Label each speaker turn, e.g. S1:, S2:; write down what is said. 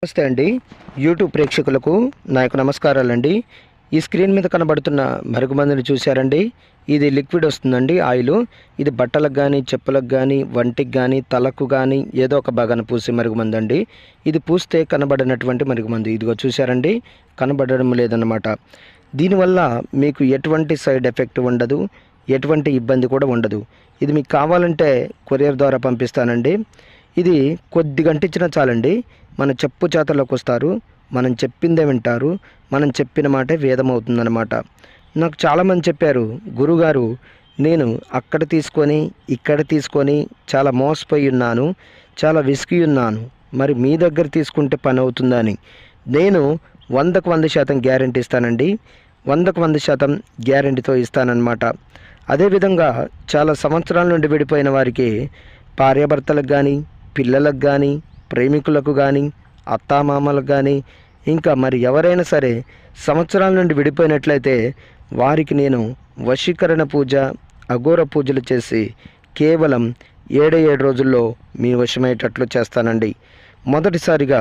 S1: నమస్తే అండి. యూట్యూబ్ ప్రేక్షకులకు నా యొక్క నమస్కారాలండి. ఈ స్క్రీన్ మీద కనబడుతున్న మరుగుమందుని చూశారండి. ఇది లిక్విడ్ వస్తుందండి, ఆయిల్. ఇది బట్టలకు కానీ, చెప్పులకు కానీ, వంటికి కానీ, తలకు కానీ ఏదో ఒక భాగాన పూసే మరుగుమందు అండి. ఇది పూస్తే కనబడినటువంటి మరుగుమందు. ఇదిగో చూశారండి, కనబడడం లేదన్నమాట. దీనివల్ల మీకు ఎటువంటి సైడ్ ఎఫెక్ట్ ఉండదు, ఎటువంటి ఇబ్బంది కూడా ఉండదు. ఇది మీకు కావాలంటే కొరియర్ ద్వారా పంపిస్తానండి. ఇది కొద్ది గంటించినా చాలండి, మన చెప్పు చేతల్లోకి వస్తారు, మనం చెప్పిందే వింటారు, మనం చెప్పిన మాటే వేదం అవుతుందన్నమాట. నాకు చాలామంది చెప్పారు, గురుగారు నేను అక్కడ తీసుకొని ఇక్కడ తీసుకొని చాలా మోసపోయి ఉన్నాను, చాలా విసిగి ఉన్నాను, మరి మీ దగ్గర తీసుకుంటే పని అవుతుందని. నేను 100కు 100% గ్యారెంటీ ఇస్తానండి. 100కు 100% గ్యారెంటీతో ఇస్తానన్నమాట. అదేవిధంగా చాలా సంవత్సరాల నుండి విడిపోయిన వారికి, భార్యాభర్తలకు కానీ, పిల్లలకు కానీ, ప్రేమికులకు కానీ, అత్తామామలకు కానీ, ఇంకా మరి ఎవరైనా సరే సంవత్సరాల నుండి విడిపోయినట్లయితే వారికి నేను వశీకరణ పూజ, అఘోర పూజలు చేసి కేవలం 7 రోజుల్లో మీ వశమయ్యేటట్లు చేస్తానండి. మొదటిసారిగా